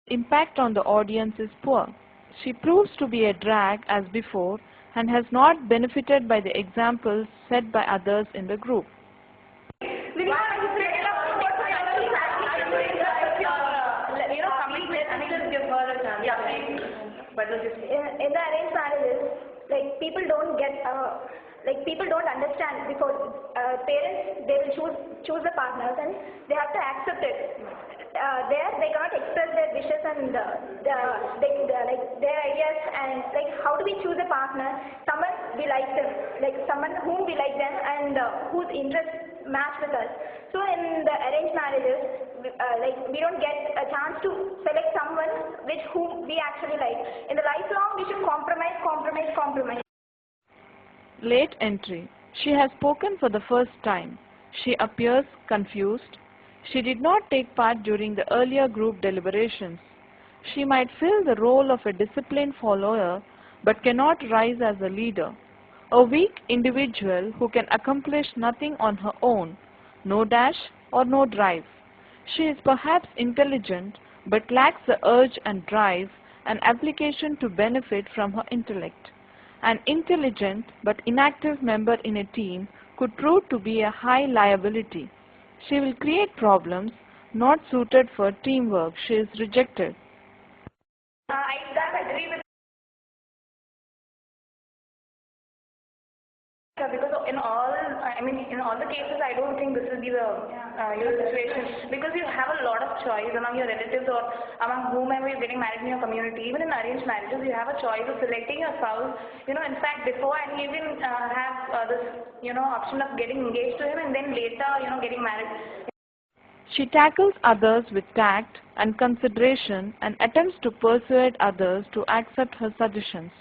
Impact on the audience is poor. She proves to be a drag as before and has not benefited by the examples set by others in the group. In the arranged marriages, like people don't get, people don't understand before parents they will choose the partners and they have to accept it. There they cannot express their wishes and like their ideas and like how do we choose a partner? Someone we like them, like someone whom we like them and whose interests match with us. So in the arranged marriages, like we don't get a chance to select someone whom we actually like. In the lifelong, we should compromise. Late entry. She has spoken for the first time. She appears confused. She did not take part during the earlier group deliberations. She might fill the role of a disciplined follower but cannot rise as a leader. A weak individual who can accomplish nothing on her own, no dash or no drive. She is perhaps intelligent but lacks the urge and drive and application to benefit from her intellect. An intelligent but inactive member in a team could prove to be a high liability. She will create problems not suited for teamwork. She is rejected. I agree with because in all the cases, I don't think this will be the situation because you have a lot of choice among your relatives or among whomever you're getting married in your community. Even in arranged marriages, you have a choice of selecting your spouse. In fact, before and you even have this option of getting engaged to him and then later getting married. She tackles others with tact and consideration and attempts to persuade others to accept her suggestions.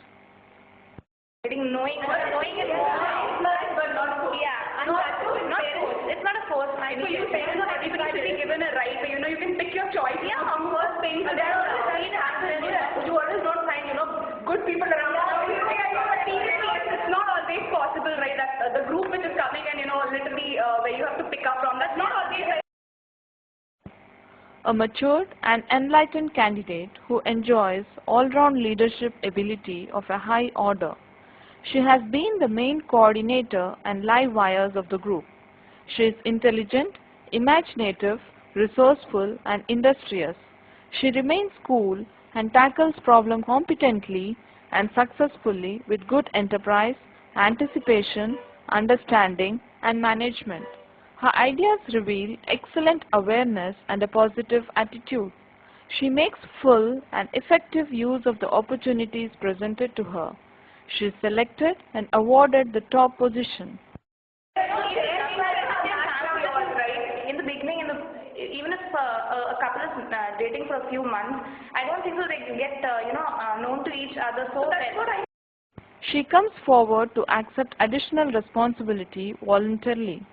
Knowing is but not force. Yeah, not force. It's not a force. So you say that everybody should be given a right. You can pick your choice. Yeah, first thing. But there you always don't find good people around. It's not always possible, right? That the group which is coming and literally where you have to pick up from. That's not always right. A matured and enlightened candidate who enjoys all-round leadership ability of a high order. She has been the main coordinator and live wires of the group. She is intelligent, imaginative, resourceful, and industrious. She remains cool and tackles problems competently and successfully with good enterprise, anticipation, understanding, and management. Her ideas reveal excellent awareness and a positive attitude. She makes full and effective use of the opportunities presented to her. She is selected and awarded the top position. In the beginning, even if a couple is dating for a few months, I don't think so they can get known to each other so well. She comes forward to accept additional responsibility voluntarily.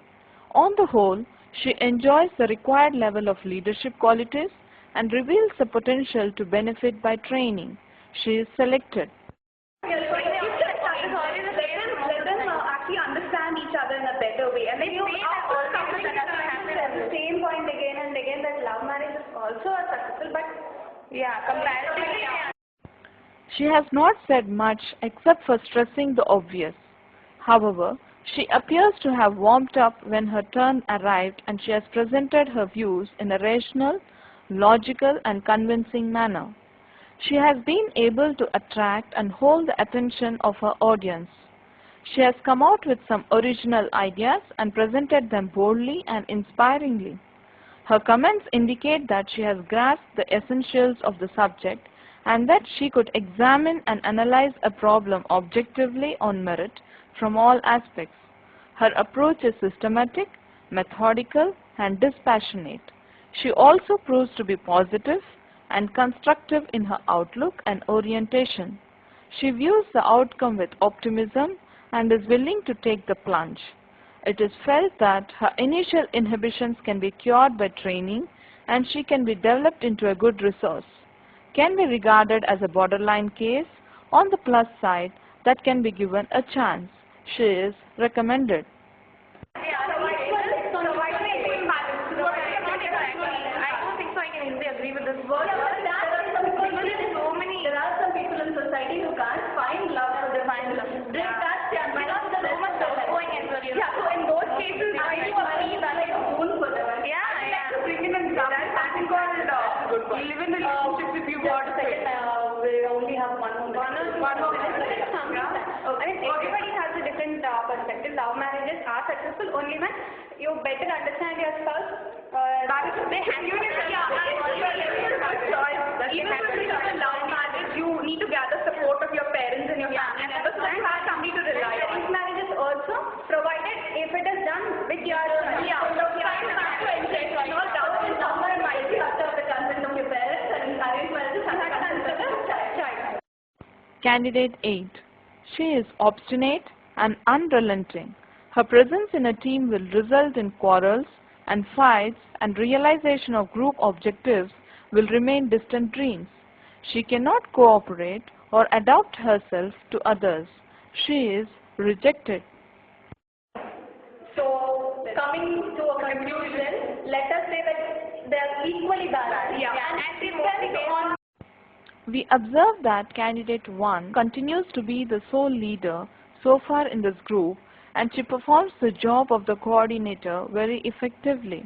On the whole, she enjoys the required level of leadership qualities and reveals the potential to benefit by training. She is selected. Let them actually understand each other in a better way. And then the same point again and again that love marriage is also successful, but yeah, comparatively. She has not said much except for stressing the obvious. However, she appears to have warmed up when her turn arrived and she has presented her views in a rational, logical and convincing manner. She has been able to attract and hold the attention of her audience. She has come out with some original ideas and presented them boldly and inspiringly. Her comments indicate that she has grasped the essentials of the subject and that she could examine and analyze a problem objectively on merit from all aspects. Her approach is systematic, methodical, and dispassionate. She also proves to be positive and constructive in her outlook and orientation. She views the outcome with optimism and is willing to take the plunge. It is felt that her initial inhibitions can be cured by training and she can be developed into a good resource. Can be regarded as a borderline case. On the plus side, that can be given a chance. She is recommended. I don't think so I can easily agree with this word. in the relationship if you got a second, we only have one more minute. One more minute. I mean, everybody has a different perspective. Love marriages are successful only when you better understand your spouse. That is they have you even if it is a love marriage, you need to gather support of your parents and your family members, so you have somebody to rely on. Arranged marriages also, provided if it is done with your Someone might have to have the consent of your parents, and arranged marriages have the consent of the child. Candidate 8. She is obstinate and unrelenting. Her presence in a team will result in quarrels and fights, and realization of group objectives will remain distant dreams. She cannot cooperate or adapt herself to others. She is rejected. So, coming to a conclusion, let us say that they are equally balanced. Yeah. And depends on We observe that candidate 1 continues to be the sole leader so far in this group, and she performs the job of the coordinator very effectively.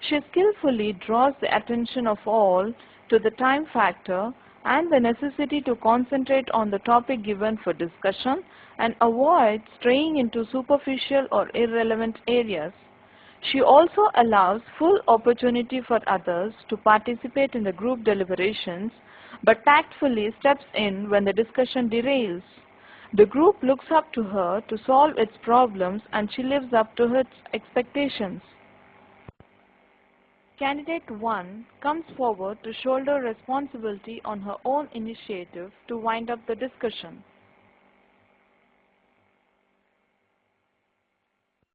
She skillfully draws the attention of all to the time factor and the necessity to concentrate on the topic given for discussion and avoid straying into superficial or irrelevant areas. She also allows full opportunity for others to participate in the group deliberations, but tactfully steps in when the discussion derails. The group looks up to her to solve its problems, and she lives up to its expectations. Candidate 1 comes forward to shoulder responsibility on her own initiative to wind up the discussion.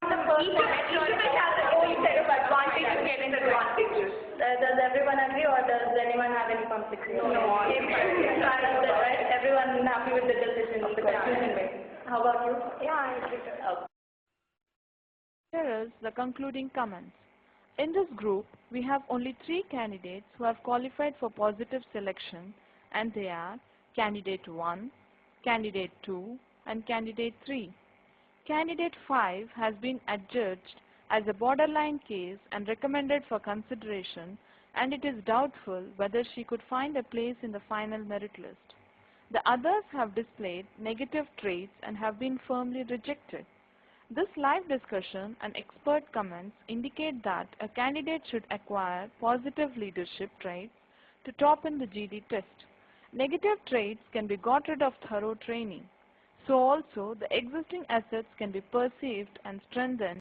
Each of it has its own set of advantages and disadvantages. does everyone agree, or does anyone have any conflicts? No. Right? Everyone happy with the decision, the conclusion made. How about you? Yeah, I agree. Here is the concluding comments. In this group, we have only 3 candidates who have qualified for positive selection, and they are Candidate 1, Candidate 2, and Candidate 3. Candidate 5 has been adjudged as a borderline case and recommended for consideration, and it is doubtful whether she could find a place in the final merit list. The others have displayed negative traits and have been firmly rejected. This live discussion and expert comments indicate that a candidate should acquire positive leadership traits to top in the GD test. Negative traits can be got rid of thorough training. So also, the existing assets can be perceived and strengthened